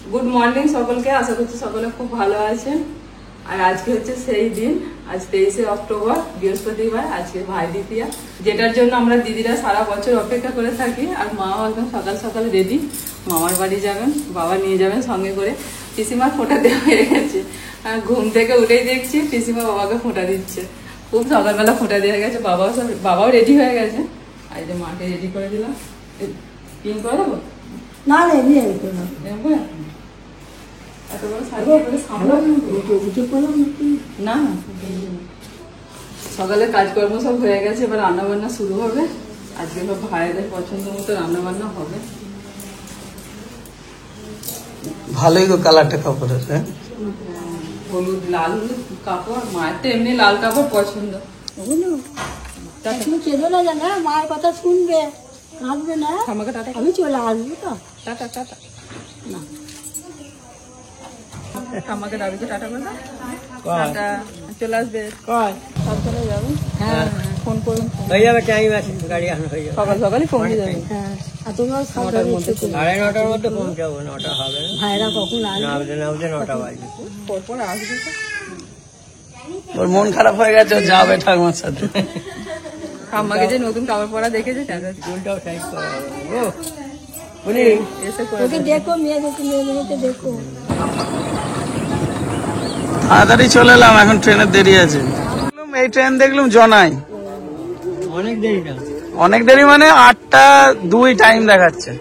Good morning সকলকে, আশা করছি সকলে খুব ভালো আছেন। আর আজকে হচ্ছে সেই দিন, আজ 23শে অক্টোবর বৃহস্পতিবার, আজকে ভাই দ্বিতীয়া, যেটার জন্য আমরা দিদিরা সারা বছর অপেক্ষা করে থাকি। আর মাও একদম সকাল সকাল রেডি, মামার বাড়ি যাবেন, বাবা নিয়ে যাবেন সঙ্গে করে। পিসিমার ফোঁটা দেওয়া হয়ে গেছে, ঘুম থেকে উঠেই দেখছি পিসিমা বাবাকে ফোঁটা দিচ্ছে। খুব সকালবেলা ফোঁটা দেওয়া গেছে, বাবাও রেডি হয়ে গেছে। আর যে মাকে রেডি করে দিলাম, পিন করে দেবো না না, সকালে কাজকর্ম সব হয়ে গেছে, এবার রান্না বান্না শুরু হবে। আজকে সব ভাইদের পছন্দ মতো রান্না বান্না হবে। ভালোই তো কালারটা কাপড়ের, হ্যাঁ হলুদ, লাল হলুদ কাপড়, মায়ের তো এমনি লাল কাপড় পছন্দ। চেনো না জানা, মায়ের কথা শুনবে, কাঁদবে না। আমাকে টাটা, আমি চলে আসবো তো। টাটা টাটা না, আমাকে ডাবিতে টাটা করে দাও। টাটা, চলে আসবে সব চলে যাবে। হ্যাঁ ফোন করুন, হয়ে যাবে, টাইম আছে, গাড়ি এখন হয়ে যাবে, সকাল সকালই পৌঁছে যাবে। হ্যাঁ, আর তোমরা 9টার মধ্যে 9:30 পৌঁছাবো। 9টা হবে না, ভাইরা কখন আসবে? নামতে 9টা বাজবে। পরপর আসবে তো। ওর মন খারাপ হয়ে গেছে, ও যাবে ঠাকুমার সাথে। আমাকে যে নতুন কাপড় পরা দেখেছে, চুলটাও সাইজ করা হবে। ও বলি এসে করে ওকে দেখো, মেয়েদেরকে দেখো। তাড়াতাড়ি চলে এলাম, এখন ট্রেনের দেরি আছে। এই ট্রেন দেখলাম জনাই, অনেক দেরি না, অনেক দেরি মানে 8:02 টাইম দেখাচ্ছে।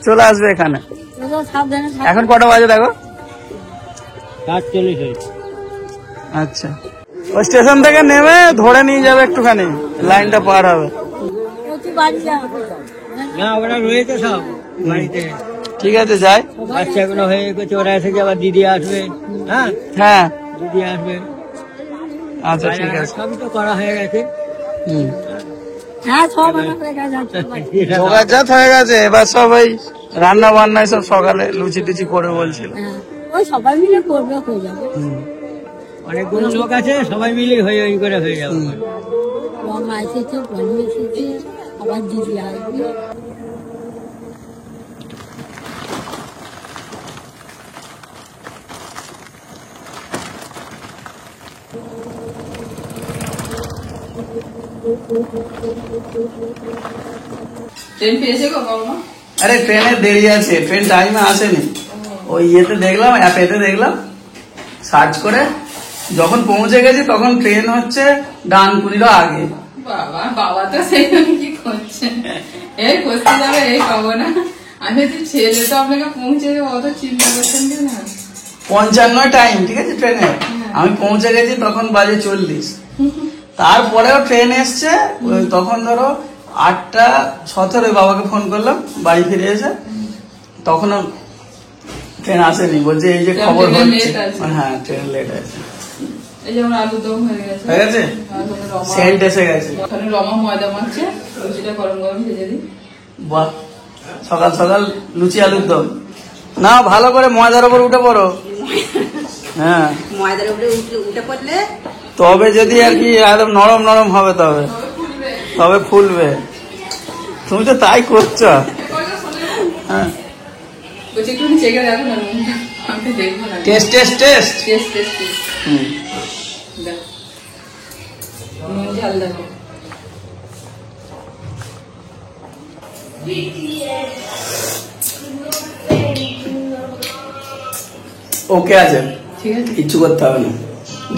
চলে আসবে এখানে। তোমরা সাবধানে থাকো। এখন কটা বাজে দেখো? 7:40 হয়েছে। আচ্ছা, ওই স্টেশন থেকে নেমে ধরে নিয়ে যাবে একটুখানি, লাইনটা পার হবে। তুই বাড়ি যা। না, ওরা রয়েছে সব বাড়িতে। ঠিক আছে, যাই। বাচ্চাগুলো হয়ে গেছে, ওরা এসে আবার দিদি আসবে। হ্যাঁ হ্যাঁ দিদি আসবে। আচ্ছা ঠিক আছে। সবই তো করা হয়ে গেছে। হ্যাঁ, সব আমার কাছে যাচ্ছে। যোগাযোগ হয়ে গেছে, এবার সব ওই রান্না বান্নায় সব সকালে লুচি টুচি করে বলছিল। হ্যাঁ, ওই সবাই মিলে করবে, হয়ে যাবে। অনেকগুলো লোক আছে, সবাই মিলে হয়ে করে হয়ে যাবে। মামা এসেছে, বন্ধু এসেছে, আবার দিদি আসবে। ট্রেন পেয়েছে গো বাবা? আরে ট্রেনের দেরি আছে, ট্রেন টাইমে আসেনি। ওই ইয়েতে দেখলাম, অ্যাপেতে দেখলাম, সার্চ করে যখন পৌঁছে গেছি তখন ট্রেন হচ্ছে ডানকুনিরও আগে। বাবা, বাবা তো সেই কি করছে, এই করতে যাবে, এই পাবো না। আমি তো ছেলে তো আপনাকে পৌঁছে যাবো, অত চিন্তা করছেন কেন? 55 টাইম, ঠিক আছে ট্রেনে। আমি পৌঁছে গেছি তখন বাজে 40। তারপরেও ট্রেন এসছে, তখন ধরো 8:17 বাবাকে ফোন করলাম, বাড়ি ফিরে এসে তখনও ট্রেন আসেনি। বলছে এই যে খবর হচ্ছে, হ্যাঁ ট্রেন লেট আছে। এই যেমন আলু দম হয়ে গেছে, হয়ে গেছে, সেন্ট এসে গেছে। ওখানে রমা ময়দা মাখছে, লুচিটা গরম গরম ভেজে দিই। বাহ, সকাল সকাল লুচি আলুর দম। না, ভালো করে ময়দার উপর উঠে পড়ো। হ্যাঁ, ময়দার উপরে উঠে পড়লে তবে যদি আর কি একদম নরম নরম হবে, তবে ফুলবে। তুমি তো তাই করছো। হ্যাঁ, বলছি একটু চেকে দেখো না, আমি দেখবো না। Test test test. Test test হুম, দেখো, নুন ঝাল দেখো। ওকে আছে, ঠিক আছে, কিচ্ছু করতে হবে না।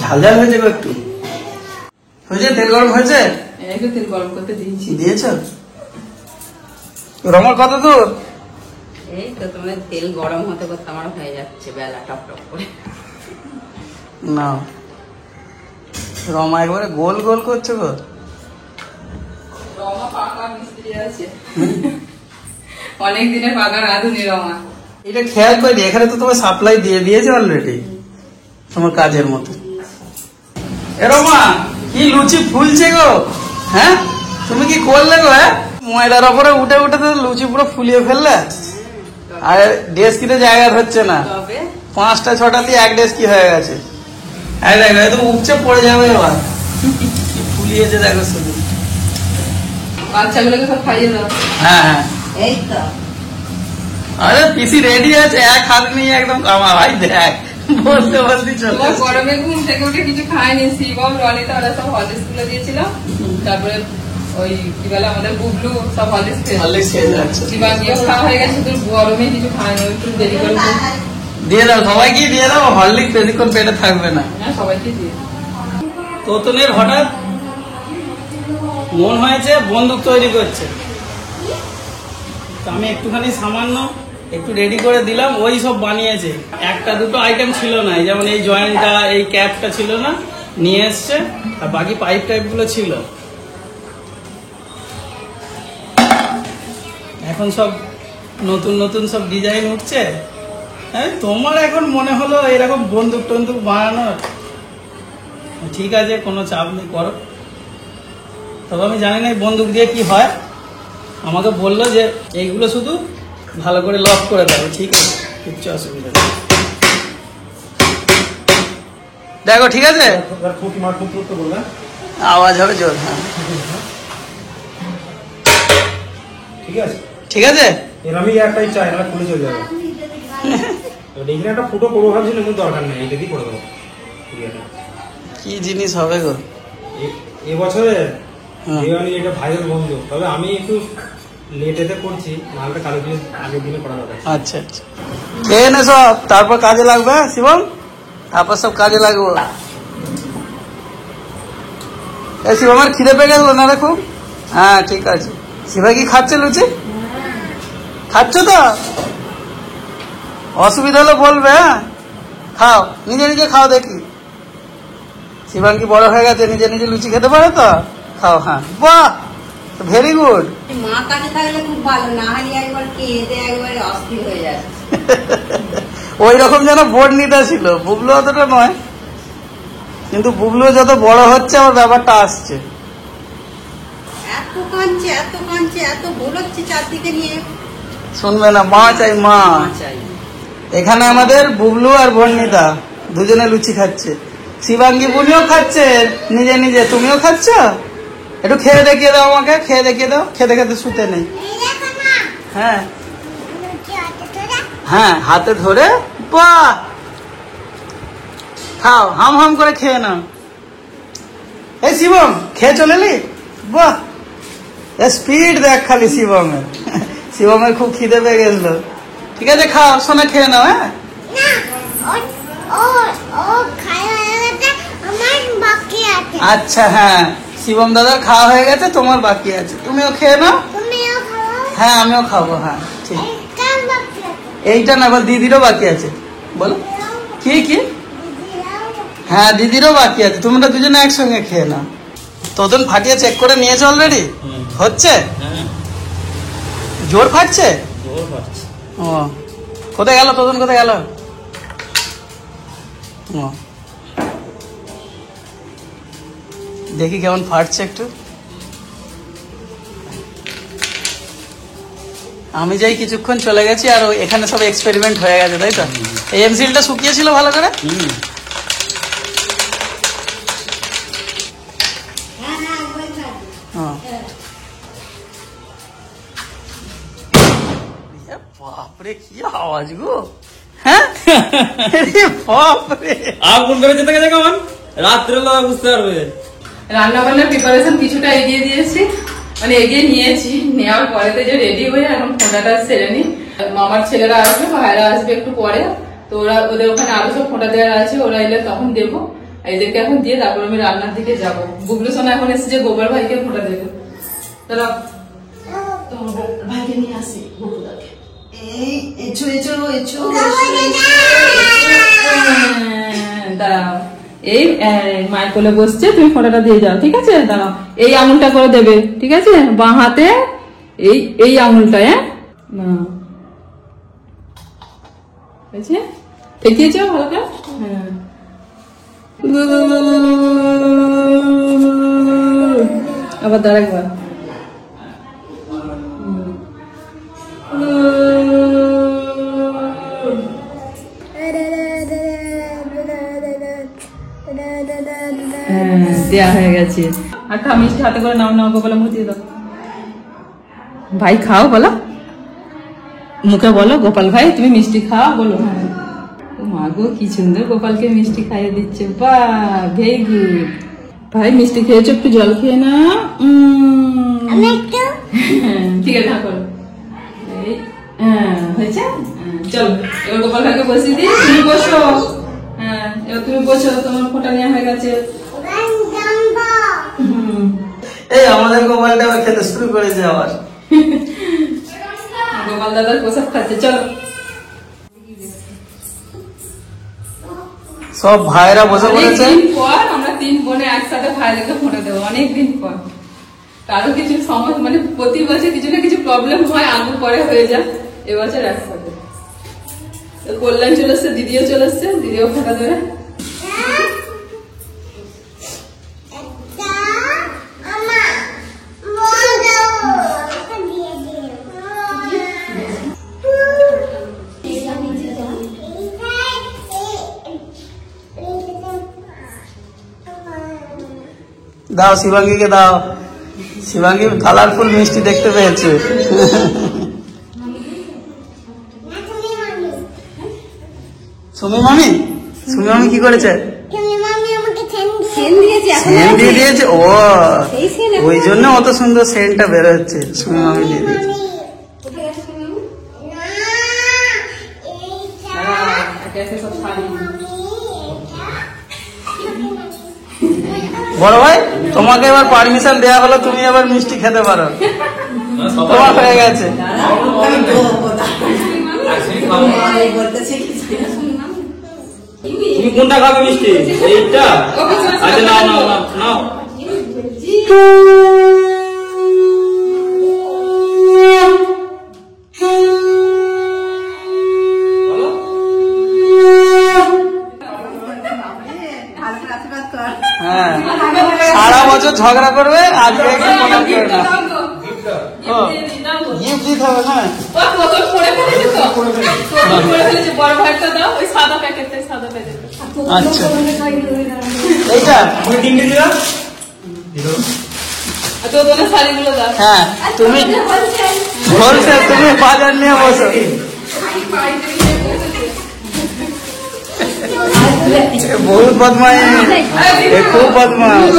ঝাল ঝাল হয়েছে গো একটু। হয়েছে, তেল গরম হয়েছে? একটু তেল গরম করতে দিয়েছি। দিয়েছ? রমর কত দূর? এই তো তোমার তেল গরম হতে করতে আমার হয়ে যাচ্ছে বেলা, টপ টপ করে। না, রমা একবারে গোল গোল করছে গো। রমা পাকা মিস্ত্রি আছে, অনেক দিনের পাকা রাঁধুনি রমা। এটা খেয়াল করি, এখানে তো তোমার সাপ্লাই দিয়ে দিয়েছে অলরেডি তোমার কাজের মতো। এ রমা, কি লুচি ফুলছে গো? হ্যাঁ, তুমি কি করলে গো? হ্যাঁ, ময়দার ওপরে উঠে উঠে তো লুচি পুরো ফুলিয়ে ফেললে। আর ডেস্কিতে জায়গা হচ্ছে না, তবে 5টা 6টা দিয়ে এক ডেস্কি হয়ে গেছে। দেখো উপচে পড়ে যাবে এবার। ফুলিয়েছে দেখো শুধু। বাচ্চাগুলোকে সব খাইয়ে দাও। হ্যাঁ হ্যাঁ, এই তো আরে পিসি রেডি আছে, এক হাত নিয়ে একদম কামা ভাই, দেখ বলতে বলতে চলে তোমার গরমে ঘুম থেকে উঠে কিছু খায়নি, শিবম রনিতা ওরা সব হলিস গুলো দিয়েছিলাম, তারপরে ওই কি বলে আমাদের বুবলু সব হলিস খেয়ে যাচ্ছে। শিবাঙ্গিও খাওয়া হয়ে গেছে, শুধু গরমে কিছু খায়নি, একটু দেরি করে দিয়ে দাও, সবাইকে দিয়ে দাও, হরলিক্স বেশিক্ষণ পেটে থাকবে না। সবাইকে দিয়ে। তোতনের হঠাৎ মন হয়েছে বন্দুক তৈরি করছে, তো আমি একটুখানি সামান্য একটু রেডি করে দিলাম, ওই সব বানিয়েছে। একটা দুটো আইটেম ছিল না, যেমন এই জয়েন্টটা, এই ক্যাপটা ছিল না, নিয়ে এসছে, আর বাকি পাইপ টাইপ গুলো ছিল। এখন সব নতুন নতুন সব ডিজাইন উঠছে। হ্যাঁ, তোমার এখন মনে হলো এরকম বন্দুক টন্দুক বানানোর, ঠিক আছে, কোনো চাপ নেই, করো। তবে আমি জানি না এই বন্দুক দিয়ে কি হয়, আমাকে বললো যে এইগুলো শুধু ভালো করে লক করে দেবে, ঠিক আছে, কিচ্ছু অসুবিধা নেই। দেখো ঠিক আছে, আওয়াজ হবে জোর। হ্যাঁ ঠিক আছে, ঠিক আছে, এর আমি একটাই চাই, না খুলে চলে যাবে। এখানে একটা ফুটো করবো ভাবছিলাম, কিন্তু দরকার নেই, এটা দিয়ে করে দেবো। ঠিক আছে, কি জিনিস হবে গো এবছরে হ্যাঁ। দেওয়ানি এটা ভাইরাল বন্ধু, তবে আমি একটু লেটেতে করছি, মালটা কালো দিন আগের দিনে করা দরকার। আচ্ছা আচ্ছা, খেয়ে নে সব, তারপর কাজে লাগবে। হ্যাঁ শিবম, তারপর সব কাজে লাগবো। এই শিবমের খিদে পেয়ে গেল না রে খুব? হ্যাঁ ঠিক আছে। শিবা কি খাচ্ছে লুচি? খাচ্ছ তো? অসুবিধা হলে বলবে। হ্যাঁ খাও, নিজে নিজে খাও, দেখি শিবান কি বড় হয়ে গেছে, নিজে নিজে লুচি খেতে পারে তো? খাও। হ্যাঁ, বাহ, ভেরি গুড। মা কাছে থাকলে খুব ভালো, না হলে একবার খেয়ে একবারে অস্থির হয়ে যাচ্ছে। ওই রকম যেন বোর্ড নিতে ছিল, বুবলু অতটা নয়, কিন্তু বুবলু যত বড় হচ্ছে আমার ব্যাপারটা আসছে। এত কাঁদছে, এত বলছে চারদিকে নিয়ে। শুনবে না, মা চাই মা। চাই এখানে আমাদের বুবলু আর বর্ণিতা দুজনে লুচি খাচ্ছে, শিবাঙ্গী বুনিও খাচ্ছে নিজে নিজে, তুমিও খাচ্ছ। একটু খেয়ে দেখিয়ে দাও আমাকে, খেয়ে দেখিয়ে দাও, খেতে খেতে শুতে নেই। হ্যাঁ হ্যাঁ, হাতে ধরে, বাহ, খাও, হাম হাম করে খেয়ে নাও। এই শিবম, খেয়ে চলে এলি? বাহ, স্পিড দেখ খালি শিবমের। শিবমের খুব খিদে পেয়ে গেছিল। ঠিক আছে, খাও সোনা, খেয়ে নাও। হ্যাঁ আচ্ছা, হ্যাঁ শিবম দাদার খাওয়া হয়ে গেছে, তোমার বাকি আছে, তুমিও খেয়ে নাও। হ্যাঁ আমিও খাবো। হ্যাঁ ঠিক, এইটা না, আবার দিদিরও বাকি আছে। বলো কি কি? হ্যাঁ দিদিরও বাকি আছে, তোমরা দুজনে একসঙ্গে খেয়ে নাও। তোতন ফাটিয়ে চেক করে নিয়েছে অলরেডি? হচ্ছে? জোর ফাটছে? ও, কোথায় গেল তোতন, কোথায় গেল? ও, দেখি কেমন ফাটছে একটু। আমি যাই কিছুক্ষণ চলে গেছি, আর এখানে সব এক্সপেরিমেন্ট হয়ে গেছে, তাই তো? এই এমসিলটা শুকিয়েছিল ভালো করে। বাপরে কি আওয়াজ গো! হ্যাঁ বাপরে, আগুন করে যেতে গেছে কেমন, রাত্রেবেলা বুঝতে পারবে। রান্না বান্নার প্রিপারেশন কিছুটা এগিয়ে দিয়েছি, মানে এগিয়ে নিয়েছি, নেওয়ার পরে তো যে রেডি হয়ে এখন ফোঁটাটা সেরে নি। মামার ছেলেরা আসবে, ভাইরা আসবে একটু পরে, তো ওরা, ওদের ওখানে আরো সব ফোঁটা দেওয়ার আছে, ওরা এলে তখন দেবো। এদেরকে এখন দিয়ে তারপর আমি রান্নার দিকে যাবো। বুবলু সোনা এখন এসেছে গোবর ভাইকে ফোঁটা দেবে, তারা তোমার ভাইকে নিয়ে আসি, বুবলুদাকে। দাঁড়াও, এই মায়ের কোলে বসছে, তুমি ফোঁটাটা দিয়ে যাও, ঠিক আছে? দাঁড়াও, এই আঙুলটা করে দেবে, ঠিক আছে? বাঁ হাতে এই আঙুলটা। হ্যাঁ দেখিয়েছ ভালো করে? হ্যাঁ, আবার দাঁড়া একবার। দেয়া হয়ে গেছে। আর খা, মিষ্টি হাতে করে নাও, নাও গোপালা মুখ দিয়ে দাও। ভাই খাও, বলো মুখে বলো গোপাল ভাই তুমি মিষ্টি খাও, বলো। হ্যাঁ মা গো কি সুন্দর গোপালকে মিষ্টি খাইয়ে দিচ্ছে, বাহ ভেরি গুড। ভাই মিষ্টি খেয়েছো, একটু জল খেয়ে না। ঠিক আছে করো, হয়েছে। চলো এবার গোপাল ভাইকে বসিয়ে দিই, তুমি বসো। হ্যাঁ এবার তুমি বসো, তোমার ফোঁটা নেওয়া হয়ে গেছে। এই আমাদের গোপালটা আবার খেতে শুরু করেছে আবার। গোপাল দাদার প্রসাদ খাচ্ছে, চলো। সব ভাইরা বসে পড়েছে। অনেকদিন পর আমরা 3 বোনে একসাথে ভাইদেরকে ফোঁটা দেবো, অনেকদিন পর। কারো কিছু সময় মানে প্রতি বছর কিছু না কিছু প্রবলেম হয়, আগে পরে হয়ে যায়, এবছর একসাথে। কল্যাণ চলে এসছে, দিদিও চলে এসছে, দিদিও ফোঁটা দেবে। দাও শিবাঙ্গীকে দাও, শিবাঙ্গী কালারফুল মিষ্টি দেখতে পেয়েছে। সুমি মামি, সুমি মামি কি করেছে? সেন্ট দিয়ে দিয়েছে। ও ওই জন্য অত সুন্দর সেন্টটা বের হচ্ছে, সুমি মামি দিয়ে দিয়েছে। বড় ভাই তোমাকে এবার পারমিশন দেওয়া হলো, তুমি এবার মিষ্টি খেতে পারো, তোমার হয়ে গেছে। তুমি কোনটা খাবে মিষ্টি? এইটা? আচ্ছা নাও নাও নাও নাও। হ্যাঁ সারা বছর ঝগড়া করবে, আজকে একটু প্রণাম করে না। গিফট দিতে হবে না? আচ্ছা এইটা হ্যাঁ তুমি হোলসেল, তুমি বাজার নিয়ে বসো। বহুত বদমাই, খুব বদমাস।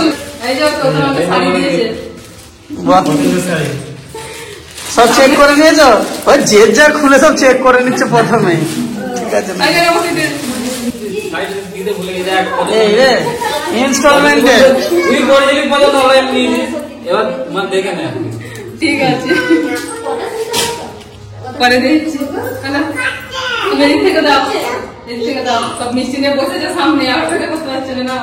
সব চেক করে নিয়েছো? ওই যে যা খুলে সব চেক করে নিচ্ছে প্রথমে, ঠিক আছে না? এই রে ইনস্টলমেন্টে তুই করেছিলি পর্যন্ত আমরা এমনি এবার মানে দেখে নে। ঠিক আছে করে দিচ্ছি, তুমি এদিক থেকে দাও, এদিক থেকে দাও। সব মিষ্টি নিয়ে বসেছে সামনে, আর ওটা করতে পারছে না।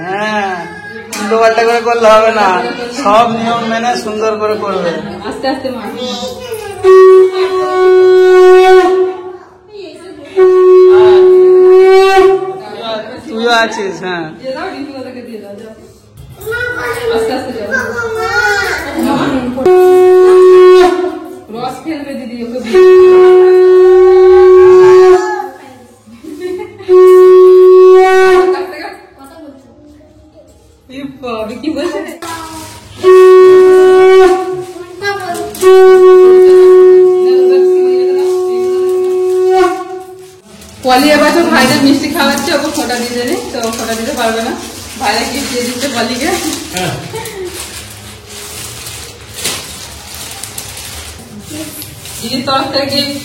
হ্যাঁ উল্টোপাল্টা করে করলে হবে না, সব নিয়ম মেনে সুন্দর করে করবে। আস্তে আস্তে মা, তুইও আছিস। হ্যাঁ দিয়ে দাও, রিঙ্কু দাদাকে দিয়ে দাও, যাও। আস্তে আস্তে যাও। রস ফেলবে দিদি, ওকে দিয়ে। কি বলছে? পলি এবার তো ভাইদের মিষ্টি খাওয়াচ্ছে, ওকে ফোঁটা দিতে নেই, তো ফোঁটা দিতে পারবে না। ভাইরা গিফট দিয়ে দিচ্ছে পলিকে। দিদির তরফ থেকে গিফট।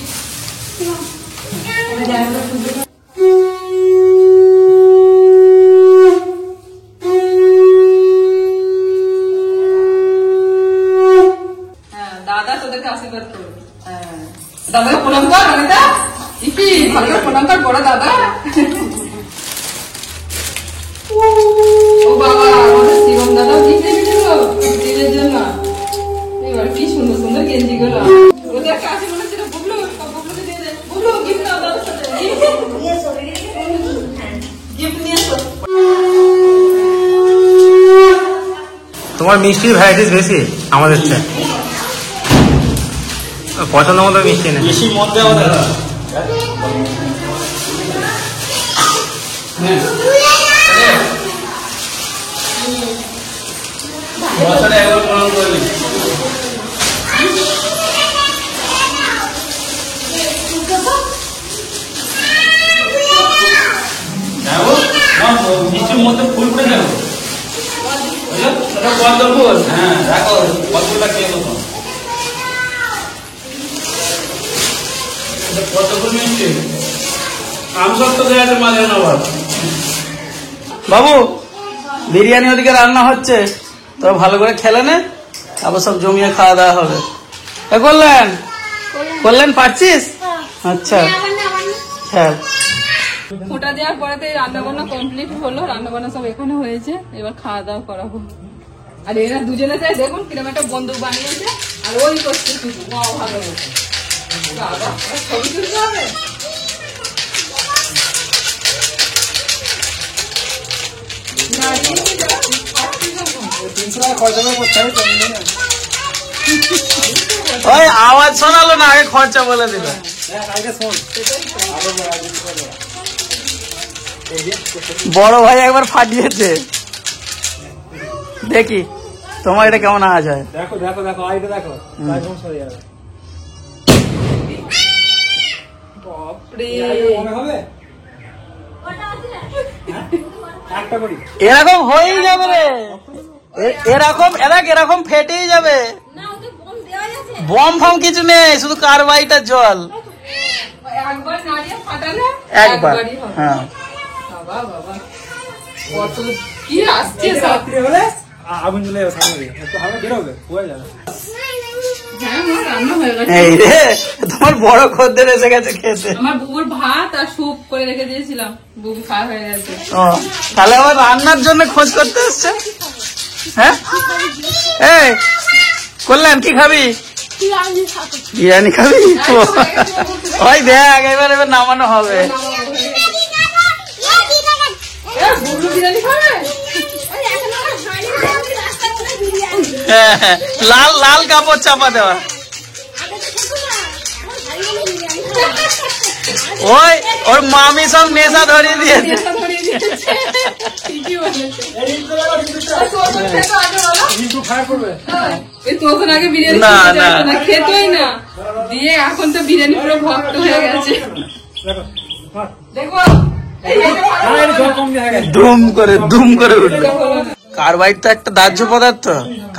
দাদা তোদেরকে আশীর্বাদ করবে। দাদাকে প্রণাম কর, অনিতা। ইতি ভালো করে প্রণাম কর, বড় দাদা। ও বাবা, আমাদের শিবম দাদাও গিফট এনেছিল দিদির জন্য। এবার কি সুন্দর সুন্দর গেঞ্জি গুলো, ওদের কাছে মনে হচ্ছে বুবলু, বুবলুকে দিয়ে দে। বুবলু গিফট দাও দাদার সাথে, গিফট নিয়ে এসো। তোমার মিষ্টির ভ্যারাইটিস বেশি আমাদের চেয়ে, পছন্দ মতো মিষ্টি নেই। বেশি মদ দেওয়া দাদা। মশাটা একবার প্রণাম করলি। বৃষ্টির মধ্যে ফুল ফুটে যাবো, পদ্ম ফুল। হ্যাঁ রাখো, পদ্মটা খেয়ে দেবো। পদ্ম ফুল মিষ্টি আম সত্য দেওয়া আছে মাঝে আবার। বাবু বিরিয়ানি ওদিকে রান্না হচ্ছে, তোরা ভালো করে খেলে নে, আবার সব জমিয়ে খাওয়া দাওয়া হবে। এ করলেন করলেন পারছিস? আচ্ছা খেল। ফোঁটা দেওয়ার পরে রান্না বান্না কমপ্লিট হলো, রান্না বান্না সব এখানে হয়েছে, এবার খাওয়া দাওয়া করাবো। আর এরা দুজনে চাই দেখুন কিরকম একটা বন্দুক বানিয়েছে, আর ওই করছে শুধু ভালো হয়েছে। বাবা ছবি তুলতে হবে। ওই আওয়াজ শোনালো না, আগে খরচা বলে দিল। বড় ভাই একবার ফাটিয়েছে, দেখি তোমার এটা কেমন আওয়াজ হয়। দেখো দেখো দেখো আইটা দেখো, বাপরে হবে একটা করি, এরকম হয়েই যাবে রে, এরকম ফেটেই যাবে। বম ফম কিছু নেই, শুধু কার্বাইড আর জল। একবার নাড়িয়ে ফাটালে একবার, একবারই হবে। হ্যাঁ বাবা বাবা কত কি আসছে সব। রাত্রি হলে আগুন জ্বলে যাবে সামনে, একটু হালকা বেরোবে হয়ে যাবে। হ্যাঁ আমার রান্না হয়ে গেছে। এই রে তোমার বড় খদ্দের এসে গেছে খেতে। আমার বুবুর ভাত আর স্যুপ করে রেখে দিয়েছিলাম, বুবু খাওয়া হয়ে গেছে। ও তাহলে আবার রান্নার জন্য খোঁজ করতে এসছে। হ্যাঁ এই করলেন কি খাবি? বিরিয়ানি খাবি? ওই দেখ এবার নামানো হবে। বুবু বিরিয়ানি খাবে? হ্যাঁ হ্যাঁ, লাল লাল কাপড় চাপা দেওয়া। ওই ওর মামি সব নেশা ধরিয়ে দিয়েছে। ঠিকই বলেছে। তখন আগে বিরিয়ানি না, খেতে না। চাইতো না, খেতোই না, দিয়ে এখন তো বিরিয়ানি পুরো ভক্ত হয়ে গেছে। দেখো ধুম করে উঠবে। কার্বাইড তো একটা দাহ্য পদার্থ,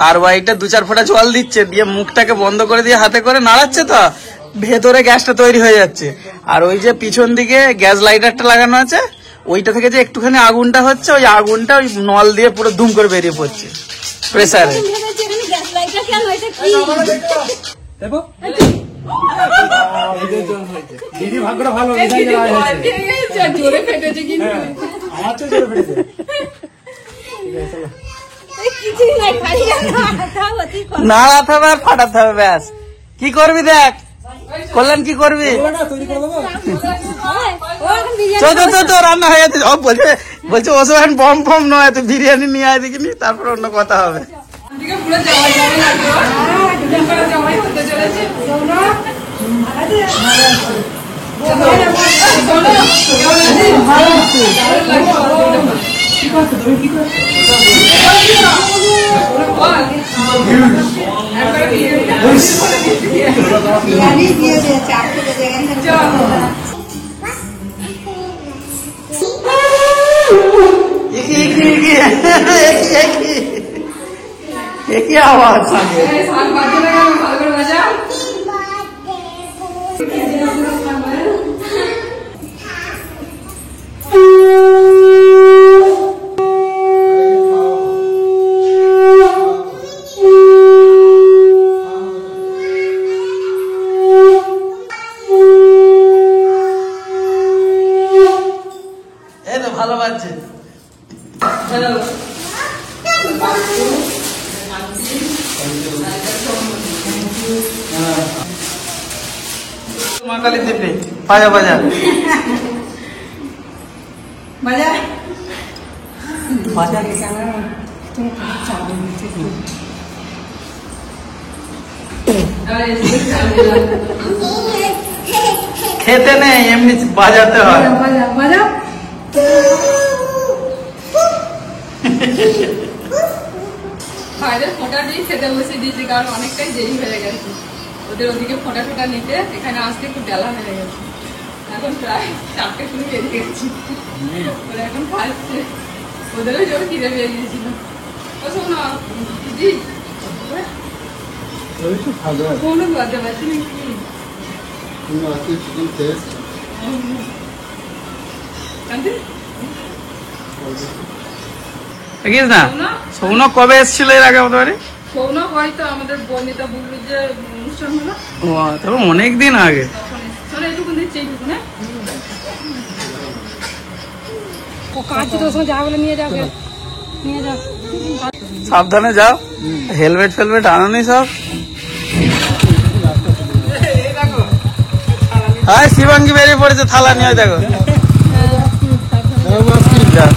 কার্বাইডটা 2-4 ফোঁটা জল দিচ্ছে, দিয়ে মুখটাকে বন্ধ করে দিয়ে হাতে করে নাড়াচ্ছে, তো ভেতরে গ্যাসটা তৈরি হয়ে যাচ্ছে। আর ওই যে পিছন দিকে গ্যাস লাইটারটা লাগানো আছে, ওইটা থেকে যে একটুখানি আগুনটা হচ্ছে, ওই আগুনটা ওই নল দিয়ে পুরো দুম করে বেরিয়ে পড়ছে প্রেসারে। দিদি ভাগ্যটা ভালো, জোরে ফেটেছে কিন্তু আমার তো জোরে ফেটেছে। নাড়াতে হবে আর ফাটাতে হবে, ব্যাস। কি করবি দেখ, করলেন কি করবি? তৈরি করে দেবো। তো রান্না হয়ে যাচ্ছে। বলছে ওসব এখন বম ফম নয়, তুই বিরিয়ানি নিয়ে আয় দেখিনি, তারপর অন্য কথা হবে। পুরো জামাই জামাই লাগবে, জামাই হতে চলেছে। কি আওয়াজ ভালো করে বাজা। এই তো ভালো বাজছে। মা কালী দেবে, বাজা বাজা বাজা বাজা। খেতে নেই, এমনি বাজাতে হয়। বাজা বাজা। খেতে বসে দিয়েছি, কারণ অনেকটাই দেরি হয়ে গেছে ওদের ওদিকে ফোটা ফোটা নিতে, এখানে আসতে একটু বেলা হয়ে গেছে। এখন প্রায় 4টে করে বেরিয়ে গেছি, ওরা এখন খাচ্ছে, ওদেরও জোর খিদে বেরিয়েছিল। ও শোনো দিদি, কোনো লজ্জা পাচ্ছি নাকি? দেখিস না সৌনক কবে এসেছিল এর আগে আমাদের বাড়ি? সৌনক হয়তো আমাদের বর্ণিতা বুবলুর যে অনুষ্ঠান হলো ও তবে অনেক দিন আগে। তখন এসেছিল। এইটুকু দিচ্ছে, এইটুকু না সাবধানে যাও, হেলমেট ফেলমেট আনোনি সব। হ্যাঁ শিবাঙ্গি বেরিয়ে পড়েছে থালা নিয়ে, দেখো যা।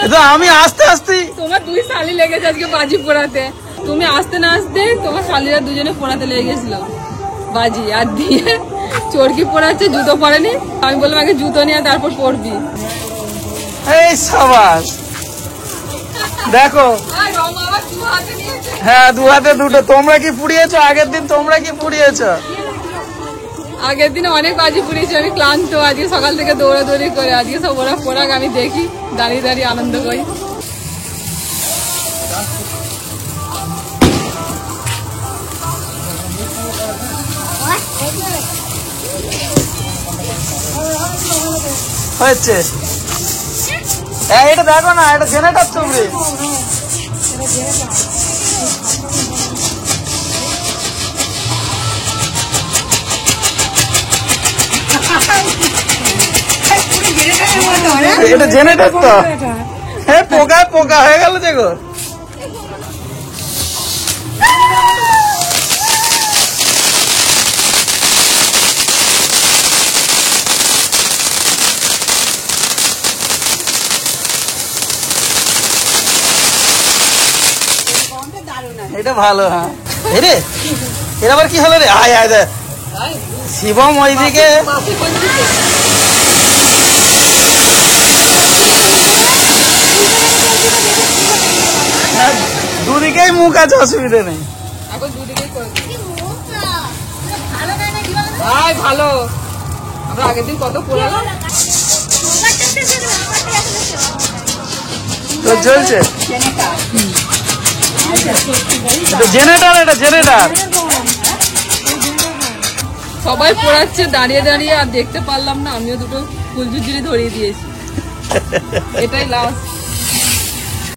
এ তো আমি আস্তে আস্তে, তোমার 2 শালি লেগেছে আজকে বাজি পোড়াতে, তুমি আসতে না আসতে তোমার শালিরা দুজনে পোড়াতে লেগে গেছিল বাজি, আর দিয়ে চরকি পোড়াচ্ছে, জুতো পরেনি। আমি বললাম আগে জুতো নিয়ে তারপর পরবি। এই সাবাস দেখো, হ্যাঁ 2 হাতে 2টো। তোমরা কি পুড়িয়েছো আগের দিন? তোমরা কি পুড়িয়েছো? আগের দিনে অনেক বাজি পুড়িয়েছি, আমি ক্লান্ত আজকে সকাল থেকে দৌড়াদৌড়ি করে। আজকে সব ওরা পোড়াক, আমি দেখি দাঁড়িয়ে দাঁড়িয়ে আনন্দ করি। হয়েছে এটা দেখো না, এটা জেনারেটর চুবড়ি। এটা জেনারেটর তো, হ্যাঁ পোকা পোকা হয়ে গেল দেখো। এটা ভালো। হ্যাঁ এরে এর আবার কি হলো রে? আয় আয় দেখ শিবম ওইদিকে, দুদিকেই মুখ আছে, অসুবিধা নেই। এখন দুদিকেই করে ভালো। আমরা আগের দিন কত পোড়ালাম। তো চলছে জেনারেটর, এটা জেনারেটর। সবাই পোড়াচ্ছে দাঁড়িয়ে দাঁড়িয়ে, আর দেখতে পারলাম না, আমিও দুটো ফুলঝুরঝুরি ধরিয়ে দিয়েছি। এটাই লাস্ট।